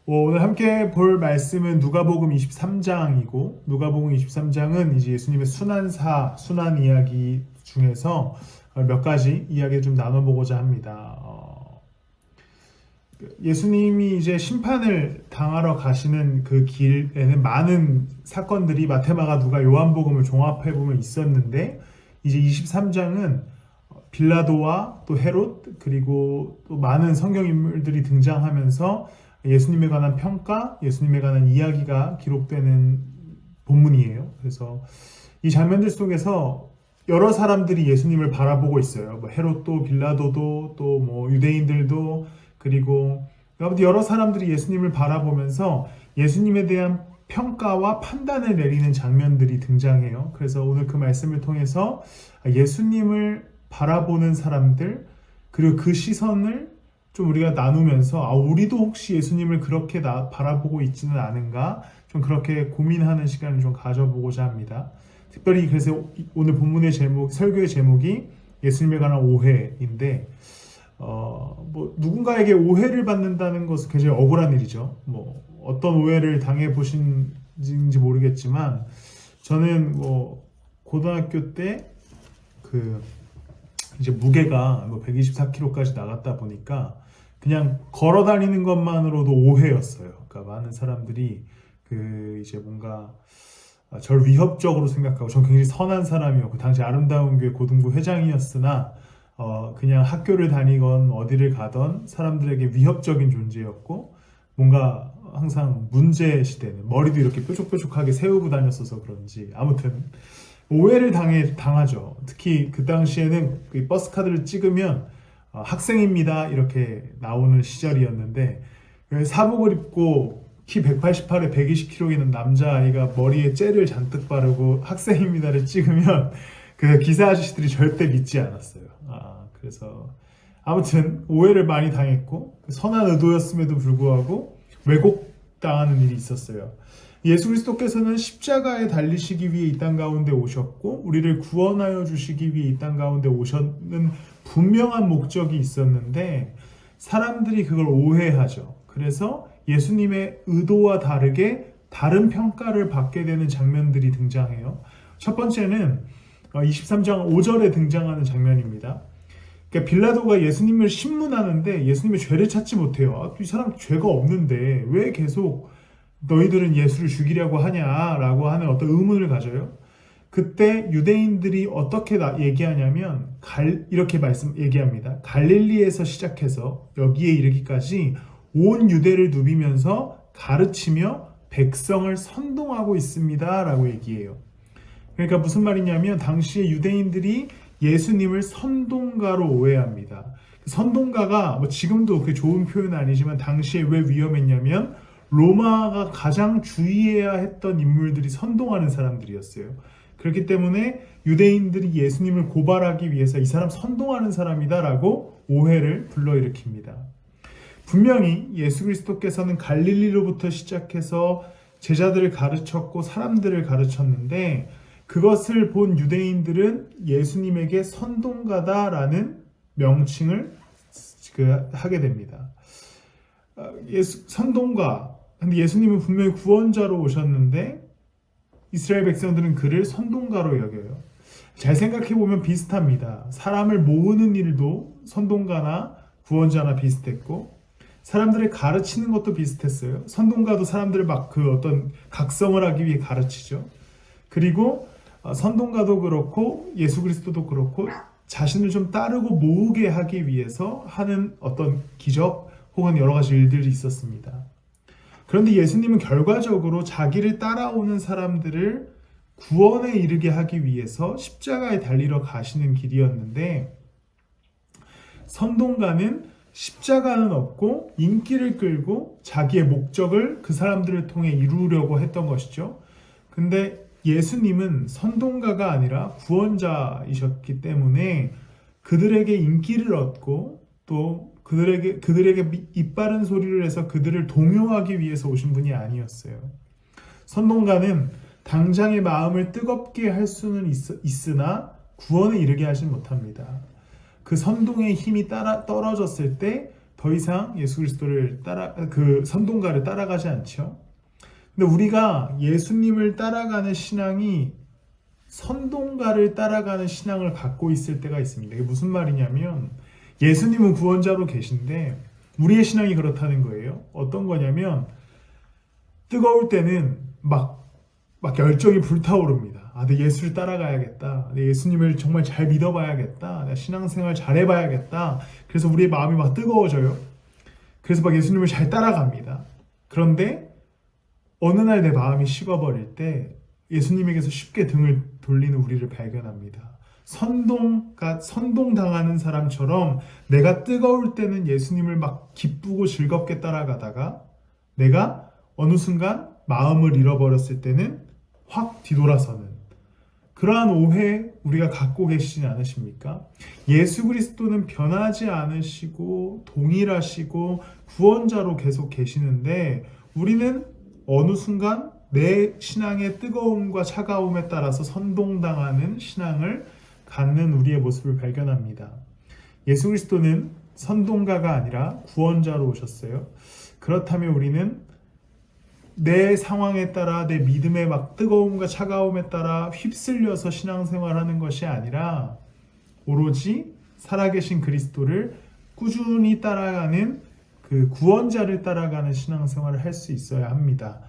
오늘 함께 볼 말씀은 누가복음 23장이고, 누가복음 23장은 이제 예수님의 순환 이야기 중에서 몇 가지 이야기를 좀 나눠보고자 합니다. 예수님이 이제 심판을 당하러 가시는 그 길에는 많은 사건들이 마태, 마가, 누가, 요한복음을 종합해보면 있었는데, 이제 23장은 빌라도와 또 헤롯, 그리고 또 많은 성경 인물들이 등장하면서 예수님에 관한 평가, 예수님에 관한 이야기가 기록되는 본문이에요. 그래서 이 장면들 속에서 여러 사람들이 예수님을 바라보고 있어요. 뭐 헤롯도, 빌라도도, 또 뭐 유대인들도, 그리고 여러 사람들이 예수님을 바라보면서 예수님에 대한 평가와 판단을 내리는 장면들이 등장해요. 그래서 오늘 그 말씀을 통해서 예수님을 바라보는 사람들, 그리고 그 시선을 좀 우리가 나누면서 우리도 혹시 예수님을 그렇게 바라보고 있지는 않은가, 좀 그렇게 고민하는 시간을 좀 가져보고자 합니다. 특별히 그래서 오늘 본문의 제목, 설교의 제목이 예수님에 관한 오해인데, 뭐 누군가에게 오해를 받는다는 것은 굉장히 억울한 일이죠. 뭐 어떤 오해를 당해 보신지 모르겠지만, 저는 뭐 고등학교 때 그 이제 무게가 뭐 124kg까지 나갔다 보니까 그냥 걸어 다니는 것만으로도 오해였어요. 그러니까 많은 사람들이 그 이제 뭔가 저를 위협적으로 생각하고, 전 굉장히 선한 사람이었고 당시 아름다운 교회 고등부 회장이었으나 그냥 학교를 다니건 어디를 가던 사람들에게 위협적인 존재였고, 뭔가 항상 문제 시대는 머리도 이렇게 뾰족뾰족하게 세우고 다녔어서 그런지 아무튼 오해를 당하죠. 특히 그 당시에는 그 버스 카드를 찍으면 학생입니다 이렇게 나오는 시절이었는데, 사복을 입고 키 188에 120kg인 남자아이가 머리에 젤을 잔뜩 바르고 학생입니다를 찍으면 그 기사 아저씨들이 절대 믿지 않았어요. 그래서 아무튼 오해를 많이 당했고, 선한 의도였음에도 불구하고 왜곡당하는 일이 있었어요. 예수 그리스도께서는 십자가에 달리시기 위해 이 땅 가운데 오셨고, 우리를 구원하여 주시기 위해 이 땅 가운데 오셨는 분명한 목적이 있었는데, 사람들이 그걸 오해하죠. 그래서 예수님의 의도와 다르게 다른 평가를 받게 되는 장면들이 등장해요. 첫 번째는 23장 5절에 등장하는 장면입니다. 그러니까 빌라도가 예수님을 신문하는데 예수님의 죄를 찾지 못해요. 이 사람 죄가 없는데 왜 계속 너희들은 예수를 죽이려고 하냐라고 하는 어떤 의문을 가져요. 그때 유대인들이 어떻게 얘기하냐면 이렇게 얘기합니다. 갈릴리에서 시작해서 여기에 이르기까지 온 유대를 누비면서 가르치며 백성을 선동하고 있습니다 라고 얘기해요. 그러니까 무슨 말이냐면, 당시에 유대인들이 예수님을 선동가로 오해합니다. 선동가가 뭐 지금도 그 좋은 표현은 아니지만 당시에 왜 위험했냐면, 로마가 가장 주의해야 했던 인물들이 선동하는 사람들이었어요. 그렇기 때문에 유대인들이 예수님을 고발하기 위해서 이 사람 선동하는 사람이다 라고 오해를 불러일으킵니다. 분명히 예수 그리스도께서는 갈릴리로부터 시작해서 제자들을 가르쳤고 사람들을 가르쳤는데, 그것을 본 유대인들은 예수님에게 선동가다라는 명칭을 하게 됩니다. 선동가. 근데 예수님은 분명히 구원자로 오셨는데 이스라엘 백성들은 그를 선동가로 여겨요. 잘 생각해보면 비슷합니다. 사람을 모으는 일도 선동가나 구원자나 비슷했고, 사람들을 가르치는 것도 비슷했어요. 선동가도 사람들을 막 그 어떤 각성을 하기 위해 가르치죠. 그리고 선동가도 그렇고 예수 그리스도도 그렇고 자신을 좀 따르고 모으게 하기 위해서 하는 어떤 기적 혹은 여러 가지 일들이 있었습니다. 그런데 예수님은 결과적으로 자기를 따라오는 사람들을 구원에 이르게 하기 위해서 십자가에 달리러 가시는 길이었는데, 선동가는 십자가는 없고 인기를 끌고 자기의 목적을 그 사람들을 통해 이루려고 했던 것이죠. 근데 예수님은 선동가가 아니라 구원자이셨기 때문에 그들에게 인기를 얻고 또 그들에게 이빠른 소리를 해서 그들을 동요하기 위해서 오신 분이 아니었어요. 선동가는 당장의 마음을 뜨겁게 할 수는 있으나 구원에 이르게 하진 못합니다. 그 선동의 힘이 떨어졌을 때 더 이상 예수 그리스도를 선동가를 따라가지 않죠. 근데 우리가 예수님을 따라가는 신앙이 선동가를 따라가는 신앙을 갖고 있을 때가 있습니다. 이게 무슨 말이냐면 예수님은 구원자로 계신데 우리의 신앙이 그렇다는 거예요. 어떤 거냐면 뜨거울 때는 막 열정이 불타오릅니다. 내 예수를 따라가야겠다. 내 예수님을 정말 잘 믿어봐야겠다. 내 신앙생활 잘해봐야겠다. 그래서 우리의 마음이 막 뜨거워져요. 그래서 막 예수님을 잘 따라갑니다. 그런데 어느 날 내 마음이 식어버릴 때 예수님에게서 쉽게 등을 돌리는 우리를 발견합니다. 선동당하는 사람처럼 내가 뜨거울 때는 예수님을 막 기쁘고 즐겁게 따라가다가 내가 어느 순간 마음을 잃어버렸을 때는 확 뒤돌아서는 그러한 오해 우리가 갖고 계시지 않으십니까? 예수 그리스도는 변하지 않으시고 동일하시고 구원자로 계속 계시는데 우리는 어느 순간 내 신앙의 뜨거움과 차가움에 따라서 선동당하는 신앙을 갖는 우리의 모습을 발견합니다. 예수 그리스도는 선동가가 아니라 구원자로 오셨어요. 그렇다면 우리는 내 상황에 따라 내 믿음의 막 뜨거움과 차가움에 따라 휩쓸려서 신앙생활하는 것이 아니라 오로지 살아계신 그리스도를 꾸준히 따라가는 그 구원자를 따라가는 신앙생활을 할 수 있어야 합니다.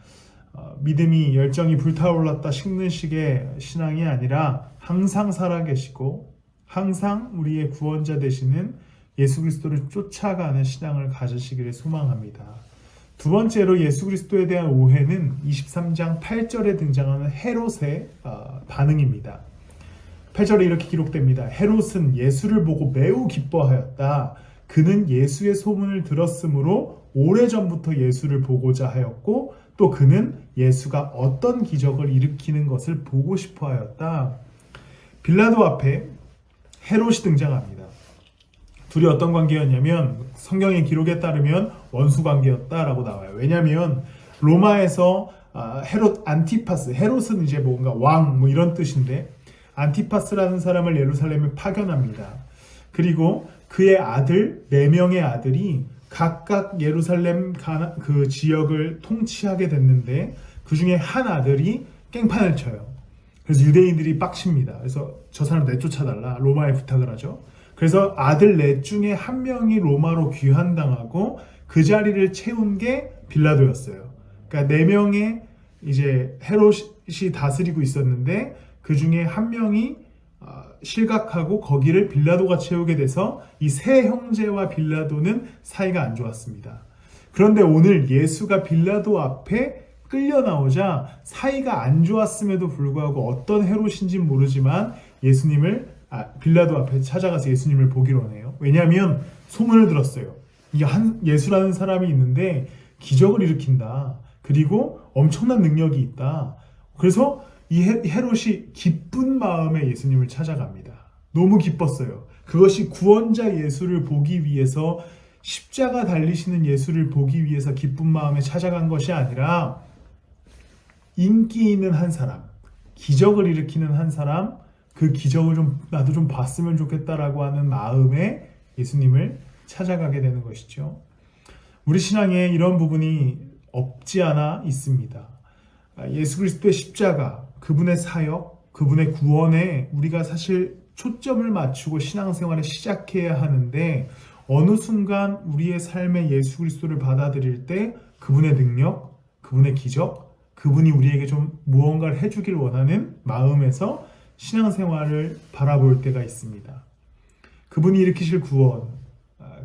믿음이 열정이 불타올랐다 식는 식의 신앙이 아니라 항상 살아계시고 항상 우리의 구원자 되시는 예수 그리스도를 쫓아가는 신앙을 가지시기를 소망합니다. 두 번째로 예수 그리스도에 대한 오해는 23장 8절에 등장하는 헤롯의 반응입니다. 8절에 이렇게 기록됩니다. 헤롯은 예수를 보고 매우 기뻐하였다. 그는 예수의 소문을 들었으므로 오래전부터 예수를 보고자 하였고 또 그는 예수가 어떤 기적을 일으키는 것을 보고 싶어 하였다. 빌라도 앞에 헤롯이 등장합니다. 둘이 어떤 관계였냐면 성경의 기록에 따르면 원수 관계였다라고 나와요. 왜냐하면 로마에서 헤롯 안티파스, 헤롯은 이제 뭔가 왕 뭐 이런 뜻인데 안티파스라는 사람을 예루살렘에 파견합니다. 그리고 그의 아들 4명의 아들이 각각 예루살렘 그 지역을 통치하게 됐는데 그 중에 한 아들이 깽판을 쳐요. 그래서 유대인들이 빡칩니다. 그래서 저 사람 내쫓아달라 로마에 부탁을 하죠. 그래서 아들 넷 중에 한 명이 로마로 귀환당하고 그 자리를 채운 게 빌라도였어요. 그러니까 4명의 이제 헤롯이 다스리고 있었는데 그 중에 한 명이 실각하고 거기를 빌라도가 채우게 돼서 이 세 형제와 빌라도는 사이가 안 좋았습니다. 그런데 오늘 예수가 빌라도 앞에 끌려 나오자 사이가 안 좋았음에도 불구하고 어떤 헤롯인지 모르지만 빌라도 앞에 찾아가서 예수님을 보기로 하네요. 왜냐하면 소문을 들었어요. 이게 예수라는 사람이 있는데 기적을 일으킨다. 그리고 엄청난 능력이 있다. 그래서 이 헤롯이 기쁜 마음에 예수님을 찾아갑니다. 너무 기뻤어요. 그것이 구원자 예수를 보기 위해서 십자가 달리시는 예수를 보기 위해서 기쁜 마음에 찾아간 것이 아니라 인기 있는 한 사람, 기적을 일으키는 한 사람, 그 기적을 나도 좀 봤으면 좋겠다라고 하는 마음에 예수님을 찾아가게 되는 것이죠. 우리 신앙에 이런 부분이 없지 않아 있습니다. 예수 그리스도의 십자가, 그분의 사역, 그분의 구원에 우리가 사실 초점을 맞추고 신앙생활을 시작해야 하는데 어느 순간 우리의 삶에 예수 그리스도를 받아들일 때 그분의 능력, 그분의 기적, 그분이 우리에게 좀 무언가를 해주길 원하는 마음에서 신앙생활을 바라볼 때가 있습니다. 그분이 일으키실 구원,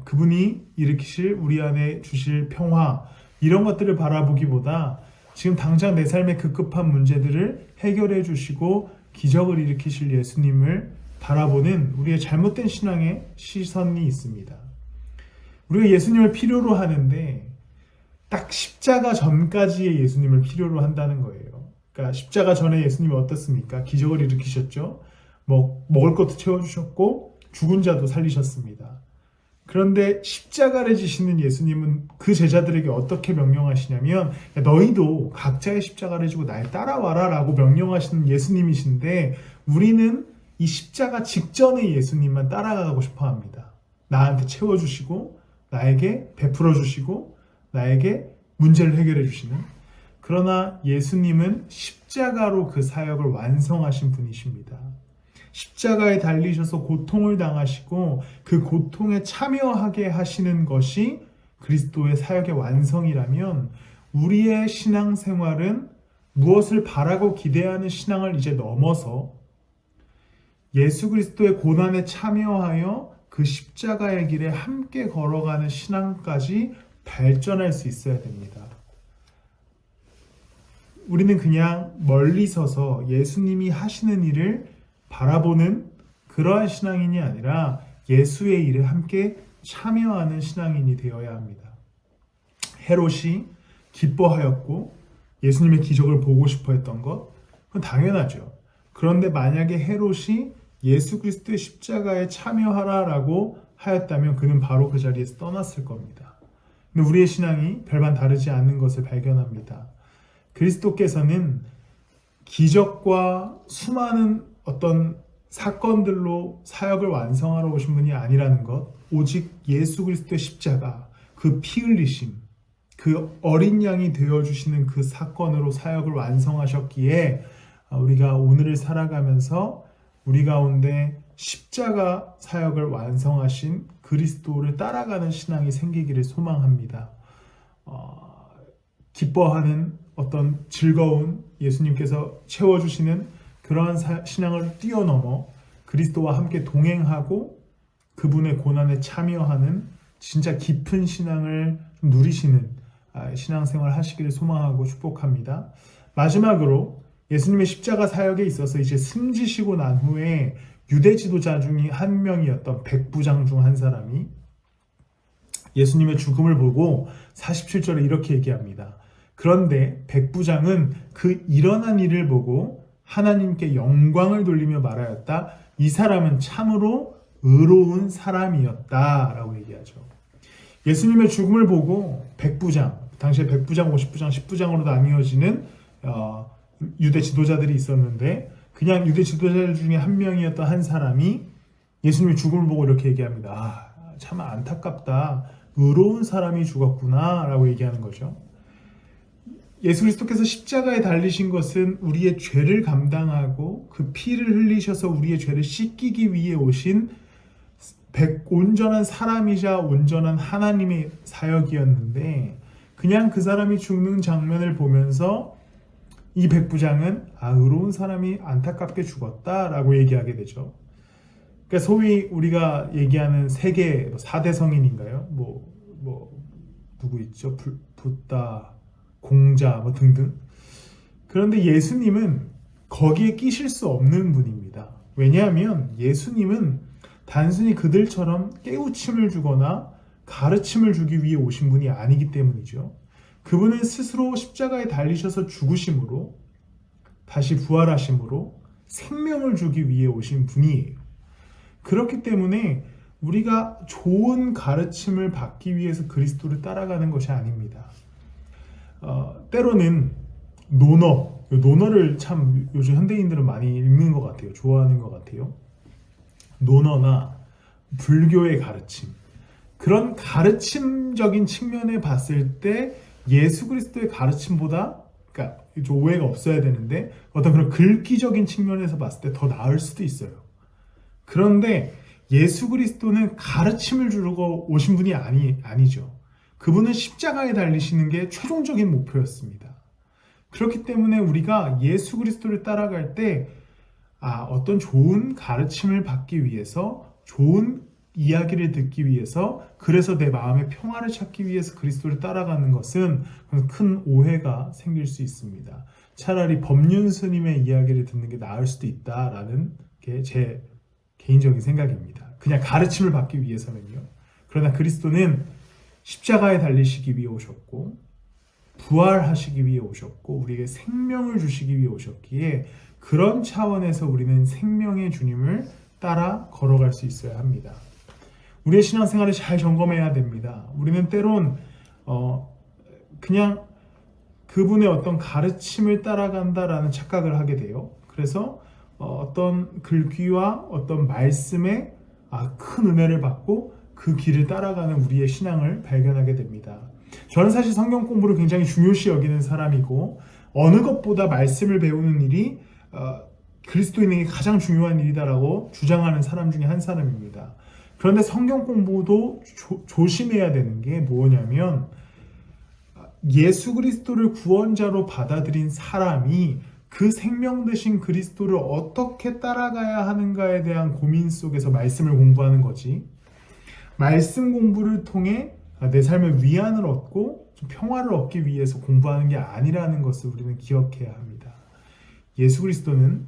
그분이 일으키실 우리 안에 주실 평화, 이런 것들을 바라보기보다 지금 당장 내 삶의 급급한 문제들을 해결해 주시고 기적을 일으키실 예수님을 바라보는 우리의 잘못된 신앙의 시선이 있습니다. 우리가 예수님을 필요로 하는데 딱 십자가 전까지의 예수님을 필요로 한다는 거예요. 그러니까 십자가 전에 예수님이 어떻습니까? 기적을 일으키셨죠. 먹을 것도 채워주셨고 죽은 자도 살리셨습니다. 그런데 십자가를 지시는 예수님은 그 제자들에게 어떻게 명령하시냐면 너희도 각자의 십자가를 지고 날 따라와라 라고 명령하시는 예수님이신데 우리는 이 십자가 직전의 예수님만 따라가고 싶어 합니다. 나한테 채워주시고 나에게 베풀어 주시고 나에게 문제를 해결해 주시는, 그러나 예수님은 십자가로 그 사역을 완성하신 분이십니다. 십자가에 달리셔서 고통을 당하시고 그 고통에 참여하게 하시는 것이 그리스도의 사역의 완성이라면, 우리의 신앙생활은 무엇을 바라고 기대하는 신앙을 이제 넘어서 예수 그리스도의 고난에 참여하여 그 십자가의 길에 함께 걸어가는 신앙까지 발전할 수 있어야 됩니다. 우리는 그냥 멀리 서서 예수님이 하시는 일을 바라보는 그러한 신앙인이 아니라 예수의 일에 함께 참여하는 신앙인이 되어야 합니다. 헤롯이 기뻐하였고 예수님의 기적을 보고 싶어 했던 것, 그건 당연하죠. 그런데 만약에 헤롯이 예수 그리스도의 십자가에 참여하라라고 하였다면 그는 바로 그 자리에서 떠났을 겁니다. 근데 우리의 신앙이 별반 다르지 않는 것을 발견합니다. 그리스도께서는 기적과 수많은 어떤 사건들로 사역을 완성하러 오신 분이 아니라는 것, 오직 예수 그리스도의 십자가, 그 피 흘리심, 그 어린 양이 되어주시는 그 사건으로 사역을 완성하셨기에 우리가 오늘을 살아가면서 우리 가운데 십자가 사역을 완성하신 그리스도를 따라가는 신앙이 생기기를 소망합니다. 기뻐하는 어떤 즐거운 예수님께서 채워주시는 그러한 신앙을 뛰어넘어 그리스도와 함께 동행하고 그분의 고난에 참여하는 진짜 깊은 신앙을 누리시는 신앙생활 하시기를 소망하고 축복합니다. 마지막으로 예수님의 십자가 사역에 있어서 이제 숨지시고 난 후에 유대 지도자 중에 한 명이었던 백부장 중 한 사람이 예수님의 죽음을 보고 47절에 이렇게 얘기합니다. 그런데 백부장은 그 일어난 일을 보고 하나님께 영광을 돌리며 말하였다. 이 사람은 참으로 의로운 사람이었다 라고 얘기하죠. 예수님의 죽음을 보고 백부장, 당시에 백부장, 50부장, 10부장으로 나뉘어지는 유대 지도자들이 있었는데, 그냥 유대 지도자들 중에 한 명이었던 한 사람이 예수님의 죽음을 보고 이렇게 얘기합니다. 참 안타깝다. 의로운 사람이 죽었구나 라고 얘기하는 거죠. 예수 그리스도께서 십자가에 달리신 것은 우리의 죄를 감당하고 그 피를 흘리셔서 우리의 죄를 씻기기 위해 오신 온전한 사람이자 온전한 하나님의 사역이었는데, 그냥 그 사람이 죽는 장면을 보면서 이 백부장은 의로운 사람이 안타깝게 죽었다라고 얘기하게 되죠. 그러니까 소위 우리가 얘기하는 세계 4대 성인인가요? 누구 있죠? 붓다, 공자 등등. 그런데 예수님은 거기에 끼실 수 없는 분입니다. 왜냐하면 예수님은 단순히 그들처럼 깨우침을 주거나 가르침을 주기 위해 오신 분이 아니기 때문이죠. 그분은 스스로 십자가에 달리셔서 죽으심으로 다시 부활하심으로 생명을 주기 위해 오신 분이에요. 그렇기 때문에 우리가 좋은 가르침을 받기 위해서 그리스도를 따라가는 것이 아닙니다. 때로는 논어를 참 요즘 현대인들은 많이 읽는 것 같아요. 좋아하는 것 같아요. 논어나 불교의 가르침, 그런 가르침적인 측면에 봤을 때 예수 그리스도의 가르침보다, 그러니까 오해가 없어야 되는데 어떤 그런 글귀적인 측면에서 봤을 때 더 나을 수도 있어요. 그런데 예수 그리스도는 가르침을 주려고 오신 분이 아니죠. 그분은 십자가에 달리시는 게 최종적인 목표였습니다. 그렇기 때문에 우리가 예수 그리스도를 따라갈 때 어떤 좋은 가르침을 받기 위해서, 좋은 이야기를 듣기 위해서, 그래서 내 마음의 평화를 찾기 위해서 그리스도를 따라가는 것은 큰 오해가 생길 수 있습니다. 차라리 법륜 스님의 이야기를 듣는 게 나을 수도 있다라는 게 제 개인적인 생각입니다. 그냥 가르침을 받기 위해서는요. 그러나 그리스도는 십자가에 달리시기 위해 오셨고, 부활하시기 위해 오셨고, 우리에게 생명을 주시기 위해 오셨기에, 그런 차원에서 우리는 생명의 주님을 따라 걸어갈 수 있어야 합니다. 우리의 신앙생활을 잘 점검해야 됩니다. 우리는 때론 그냥 그분의 어떤 가르침을 따라간다라는 착각을 하게 돼요. 그래서 어떤 글귀와 어떤 말씀에 큰 은혜를 받고 그 길을 따라가는 우리의 신앙을 발견하게 됩니다. 저는 사실 성경 공부를 굉장히 중요시 여기는 사람이고 어느 것보다 말씀을 배우는 일이 그리스도인에게 가장 중요한 일이다라고 주장하는 사람 중에 한 사람입니다. 그런데 성경 공부도 조심해야 되는 게 뭐냐면 예수 그리스도를 구원자로 받아들인 사람이 그 생명 되신 그리스도를 어떻게 따라가야 하는가에 대한 고민 속에서 말씀을 공부하는 거지. 말씀 공부를 통해 내 삶의 위안을 얻고 좀 평화를 얻기 위해서 공부하는 게 아니라는 것을 우리는 기억해야 합니다. 예수 그리스도는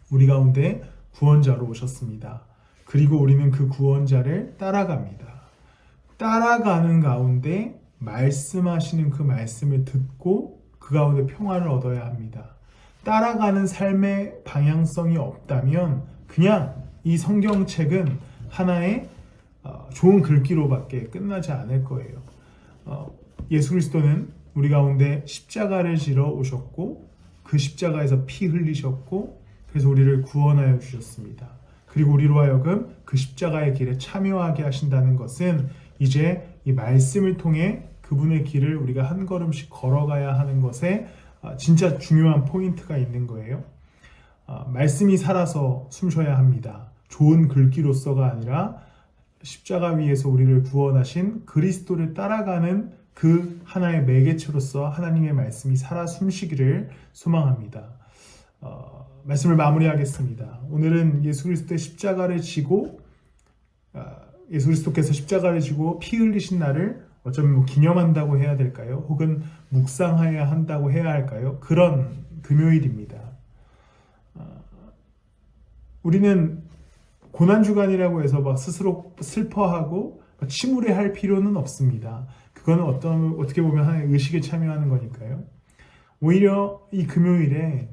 우리 가운데 구원자로 오셨습니다. 그리고 우리는 그 구원자를 따라갑니다. 따라가는 가운데 말씀하시는 그 말씀을 듣고 그 가운데 평화를 얻어야 합니다. 따라가는 삶의 방향성이 없다면 그냥 이 성경책은 하나의 좋은 글귀로밖에 끝나지 않을 거예요. 예수 그리스도는 우리 가운데 십자가를 지러 오셨고 그 십자가에서 피 흘리셨고 그래서 우리를 구원하여 주셨습니다. 그리고 우리로 하여금 그 십자가의 길에 참여하게 하신다는 것은 이제 이 말씀을 통해 그분의 길을 우리가 한 걸음씩 걸어가야 하는 것에 진짜 중요한 포인트가 있는 거예요. 말씀이 살아서 숨쉬어야 합니다. 좋은 글귀로서가 아니라 십자가 위에서 우리를 구원하신 그리스도를 따라가는 그 하나의 매개체로서 하나님의 말씀이 살아 숨쉬기를 소망합니다. 말씀을 마무리하겠습니다. 오늘은 예수 그리스도의 십자가를 지고 예수 그리스도께서 십자가를 지고 피 흘리신 날을 어쩌면 기념한다고 해야 될까요? 혹은 묵상해야 한다고 해야 할까요? 그런 금요일입니다. 우리는 고난주간이라고 해서 막 스스로 슬퍼하고 침울해할 필요는 없습니다. 그거는 어떻게 보면 하나의 의식에 참여하는 거니까요. 오히려 이 금요일에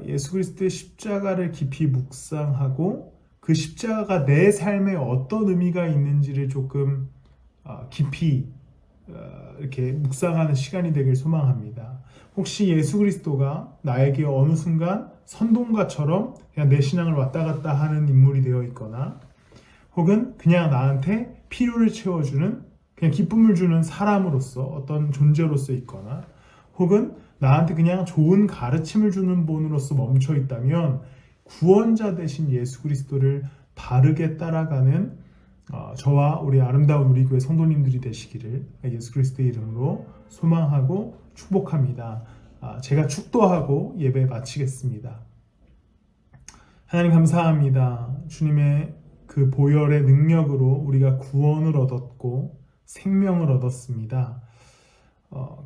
예수 그리스도의 십자가를 깊이 묵상하고 그 십자가가 내 삶에 어떤 의미가 있는지를 조금 깊이 이렇게 묵상하는 시간이 되길 소망합니다. 혹시 예수 그리스도가 나에게 어느 순간 선동가처럼 그냥 내 신앙을 왔다 갔다 하는 인물이 되어 있거나 혹은 그냥 나한테 필요를 채워주는 그냥 기쁨을 주는 사람으로서 어떤 존재로서 있거나 혹은 나한테 그냥 좋은 가르침을 주는 분으로서 멈춰 있다면 구원자 되신 예수 그리스도를 바르게 따라가는 저와 우리 아름다운 우리 교회 성도님들이 되시기를 예수 그리스도의 이름으로 소망하고 축복합니다. 제가 축도하고 예배 마치겠습니다. 하나님 감사합니다. 주님의 그 보혈의 능력으로 우리가 구원을 얻었고 생명을 얻었습니다.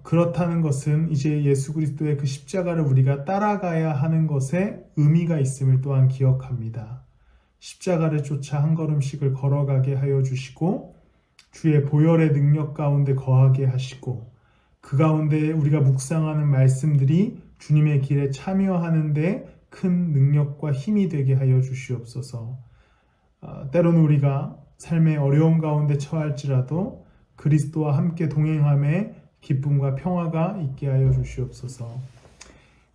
그렇다는 것은 이제 예수 그리스도의 그 십자가를 우리가 따라가야 하는 것에 의미가 있음을 또한 기억합니다. 십자가를 쫓아 한 걸음씩을 걸어가게 하여 주시고 주의 보혈의 능력 가운데 거하게 하시고 그 가운데 우리가 묵상하는 말씀들이 주님의 길에 참여하는 데 큰 능력과 힘이 되게 하여 주시옵소서. 때로는 우리가 삶의 어려움 가운데 처할지라도 그리스도와 함께 동행함에 기쁨과 평화가 있게 하여 주시옵소서.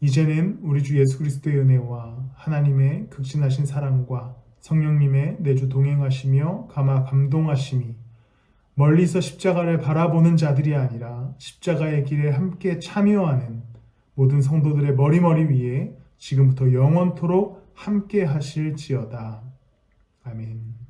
이제는 우리 주 예수 그리스도의 은혜와 하나님의 극진하신 사랑과 성령님의 내주 동행하시며 감화 감동하심이 멀리서 십자가를 바라보는 자들이 아니라 십자가의 길에 함께 참여하는 모든 성도들의 머리머리 위에 지금부터 영원토록 함께 하실지어다. 아멘.